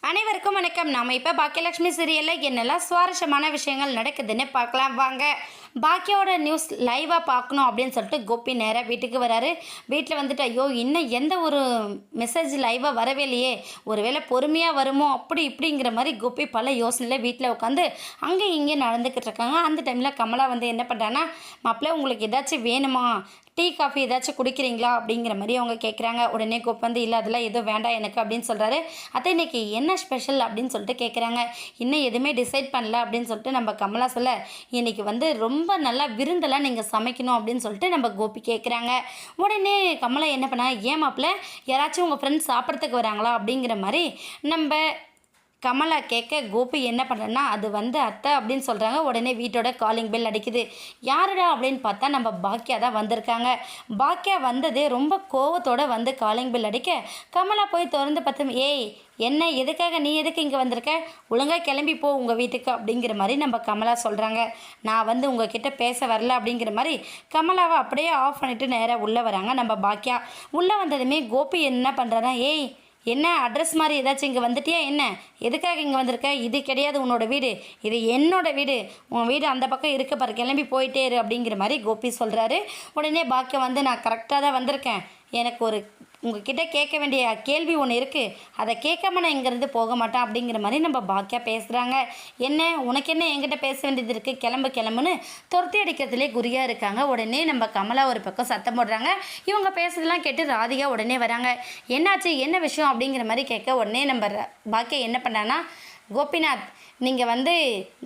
அனைவருக்கும் வணக்கம். நாம் இப்போ பாக்கியலட்சுமி சீரியலில் என்னெல்லாம் சுவாரஸ்யமான விஷயங்கள் நடக்குதுன்னு பார்க்கலாம் வாங்க. பாக்கியோட நியூஸ் லைவாக பார்க்கணும் அப்படின்னு சொல்லிட்டு கோபி நேராக வீட்டுக்கு வராரு. வீட்டில் வந்துட்டு ஐயோ இன்னும் எந்த ஒரு மெசேஜ் லைவாக வரவே இல்லையே, ஒருவேளை பொறுமையாக வருமோ அப்படி இப்படிங்கிற மாதிரி கோபி பல யோசனையில் வீட்டில் உட்காந்து அங்கே இங்கே நடந்துக்கிட்டு இருக்காங்க. அந்த டைமில் கமலா வந்து என்ன பண்ணுறாங்கன்னா, மாப்பிள்ளை உங்களுக்கு ஏதாச்சும் வேணுமா, டீ காஃபி ஏதாச்சும் குடிக்கிறீங்களா அப்படிங்கிற மாதிரி அவங்க கேட்குறாங்க. உடனே கோப்பி வந்து இல்லை அதெல்லாம் எதுவும் வேண்டாம் எனக்கு அப்படின்னு சொல்கிறாரு. அத்தை இன்னைக்கு என்ன ஸ்பெஷல் அப்படின்னு சொல்லிட்டு கேட்குறாங்க. இன்னும் எதுவுமே டிசைட் பண்ணல அப்படின்னு சொல்லிட்டு நம்ம கமலா சொல்ல, இன்னைக்கு வந்து ரொம்ப நல்லா விருந்தெல்லாம் நீங்கள் சமைக்கணும் அப்படின்னு சொல்லிட்டு நம்ம கோபி கேட்குறாங்க. உடனே கமலா என்ன பண்ணா, ஏன் மாப்பிள்ள யாராச்சும் உங்கள் ஃப்ரெண்ட்ஸ் சாப்பிட்றதுக்கு வராங்களா அப்படிங்கிற மாதிரி நம்ம கமலா கேட்க, கோபி என்ன பண்ணுறேன்னா அது வந்து அத்தை அப்படின்னு சொல்கிறாங்க. உடனே வீட்டோட காலிங் பெல் அடிக்குது. யாருடா அப்படின்னு பார்த்தா நம்ம பாக்கியா தான் வந்திருக்காங்க. பாக்கியா வந்ததே ரொம்ப கோவத்தோடு வந்து காலிங் பெல் அடிக்க, கமலா போய் திறந்து பார்த்து, ஏய் என்ன எதுக்காக நீ எதுக்கு இங்கே வந்திருக்க, ஒழுங்காக கிளம்பி போ உங்கள் வீட்டுக்கு அப்படிங்கிற மாதிரி நம்ம கமலா சொல்கிறாங்க. நான் வந்து உங்ககிட்ட பேச வரல அப்படிங்கிற மாதிரி கமலாவை அப்படியே ஆஃப் பண்ணிவிட்டு நேராக உள்ளே வராங்க நம்ம பாக்கியா. உள்ளே வந்ததுமே கோபி என்ன பண்ணுறான்னா, ஏய் என்ன அட்ரஸ் மாதிரி ஏதாச்சும் இங்கே வந்துட்டியா, என்ன எதுக்காக இங்கே வந்திருக்க, இது கிடையாது உன்னோட வீடு, இது என்னோட வீடு, உன் வீடு அந்த பக்கம் இருக்க பாரு, கிளம்பி போயிட்டே இரு அப்படிங்கிற மாதிரி கோபி சொல்கிறாரு. உடனே பாக்கியம் வந்து நான் கரெக்டாக தான் வந்திருக்கேன், எனக்கு ஒரு உங்ககிட்ட கேட்க வேண்டிய கேள்வி ஒன்று இருக்குது, அதை கேட்காம நான் இங்கேருந்து போக மாட்டேன் அப்படிங்கிற மாதிரி நம்ம பாக்கியா பேசுகிறாங்க. என்ன உனக்கு என்ன என்கிட்ட பேச வேண்டியது இருக்குது, கிளம்பு கிளம்புன்னு துரத்தி அடிக்கிறதுலே குறியாக இருக்காங்க. உடனே நம்ம கமலா ஒரு பக்கம் சத்தம் போடுறாங்க. இவங்க பேசுறதெல்லாம் கேட்டு ராதிகா உடனே வராங்க. என்னாச்சு என்ன விஷயம் அப்படிங்கிற மாதிரி கேட்க, உடனே நம்ம பாக்கியா என்ன பண்ணான்னா, கோபிநாத் நீங்கள் வந்து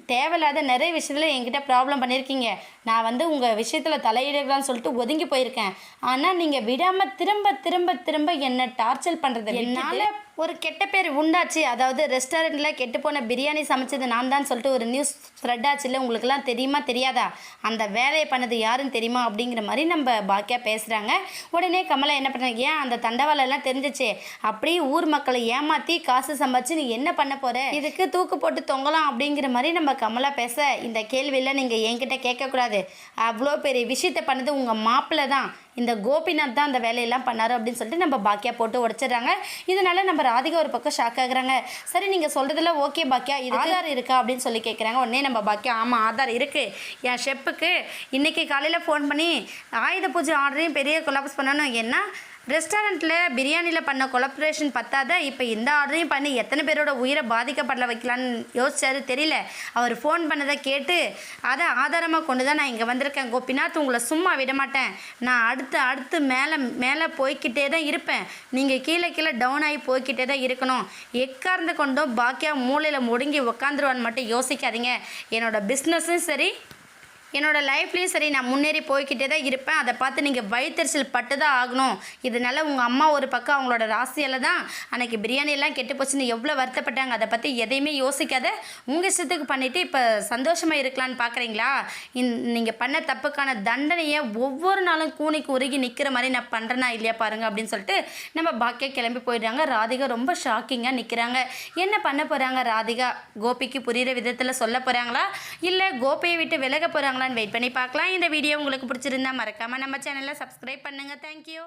தேவையில்லாத நிறைய விஷயத்தில் என்கிட்ட ப்ராப்ளம் பண்ணியிருக்கீங்க, நான் வந்து உங்கள் விஷயத்தில் தலையிடலான்னு சொல்லிட்டு ஒதுங்கி போயிருக்கேன், ஆனால் நீங்கள் விடாமல் திரும்ப திரும்ப திரும்ப என்னை டார்ச்சர் பண்ணுறது என்னால் ஒரு கெட்ட பேர் உண்டாச்சு. அதாவது ரெஸ்டாரண்ட்டில் கெட்டுப்போன பிரியாணி சமைச்சது நான் தான் சொல்லிட்டு ஒரு நியூஸ் ஸ்ப்ரெட் ஆச்சு இல்லை, உங்களுக்குலாம் தெரியுமா தெரியாதா, அந்த வேலையை பண்ணது யாருன்னு தெரியுமா அப்படிங்கிற மாதிரி நம்ம பாக்கியா பேசுகிறாங்க. உடனே கமலா என்ன பண்ணுறாங்க, ஏன் அந்த தண்டவாளெல்லாம் தெரிஞ்சிச்சு, அப்படியே ஊர் மக்களை ஏமாற்றி காசு சம்பாதிச்சு நீ என்ன பண்ண போகிற, இதுக்கு தூக்கு போட்டு தொங்கலாம் அப்படிங்கிற மாதிரி நம்ம கமலா பேச, இந்த கேள்வியில் நீங்கள் என்கிட்ட கேட்கக்கூடாது, அவ்வளோ பெரிய விஷயத்தை பண்ணது உங்கள் மாப்பிள்ளை தான், இந்த கோபிநாத் தான் அந்த வேலையெல்லாம் பண்ணார் அப்படின்னு சொல்லிட்டு நம்ம பாக்கியா போட்டு உடைச்சிடுறாங்க. இதனால நம்ம ராதிகா ஒரு பக்கம் ஷாக் ஆகுறாங்க. சரி நீங்கள் சொல்கிறதுல ஓகே பாக்கியா, இது ஆதார் இருக்கா அப்படின்னு சொல்லி கேட்குறாங்க. உடனே நம்ம பாக்கியா ஆமாம் ஆதார் இருக்குது, என் ஷெப்புக்கு இன்றைக்கி காலையில் ஃபோன் பண்ணி ஆயுத பூஜை ஆர்டரையும் பெரிய கொலாப்ஸ் பண்ணணும், ஏன்னா ரெஸ்டாரண்ட்டில் பிரியாணியில் பண்ண கொலாபரேஷன் பத்தாத இப்போ இந்த ஆர்டரையும் பண்ணி எத்தனை பேரோட உயிரை பாதிக்கப்பட வைக்கலான்னு யோசிச்சாரு தெரியல, அவர் ஃபோன் பண்ணதை கேட்டு அதை ஆதாரமாக கொண்டு தான் நான் இங்கே வந்திருக்கேன். கோபிநாத் உங்களை சும்மா விட மாட்டேன், நான் அடுத்து மேலே மேலே போய்கிட்டே தான் இருப்பேன், நீங்கள் கீழே கீழே டவுன் ஆகி போய்கிட்டே தான் இருக்கணும், எக்கார்ந்து கொண்டும் பாக்கியா மூளையில் முடங்கி உக்காந்துருவான்னு மட்டும் யோசிக்காதீங்க, என்னோடய பிஸ்னஸும் சரி என்னோடய லைஃப்லேயும் சரி நான் முன்னேறி போய்கிட்டே தான் இருப்பேன், அதை பார்த்து நீங்கள் வயிற்றுச்சல் பட்டு தான் ஆகணும், இதனால் உங்கள் அம்மா ஒரு பக்கம் அவங்களோட ராசியால் தான் அன்றைக்கி பிரியாணியெல்லாம் கெட்டு போச்சுன்னு எவ்வளோ வருத்தப்பட்டாங்க, அதை பற்றி எதையுமே யோசிக்காத உங்கள் இஷ்டத்துக்கு பண்ணிவிட்டு இப்போ சந்தோஷமாக இருக்கலான்னு பார்க்குறீங்களா, நீங்கள் பண்ண தப்புக்கான தண்டனையை ஒவ்வொரு நாளும் கூனிக்கு உருகி நிற்கிற மாதிரி நான் பண்ணுறேன்னா இல்லையா பாருங்கள் அப்படின்னு சொல்லிட்டு நம்ம பாக்கியா கிளம்பி போயிடுறாங்க. ராதிகா ரொம்ப ஷாக்கிங்காக நிற்கிறாங்க. என்ன பண்ண போகிறாங்க ராதிகா, கோபிக்கு புரிகிற விதத்தில் சொல்ல போகிறாங்களா இல்லை கோபியை விட்டு விலக போகிறாங்களா வெயிட் பண்ணி பார்க்கலாம். இந்த வீடியோ உங்களுக்கு பிடிச்சிருந்தா மறக்காமல் நம்ம சேனலை சப்ஸ்கிரைப் பண்ணுங்கள். தேங்க்யூ.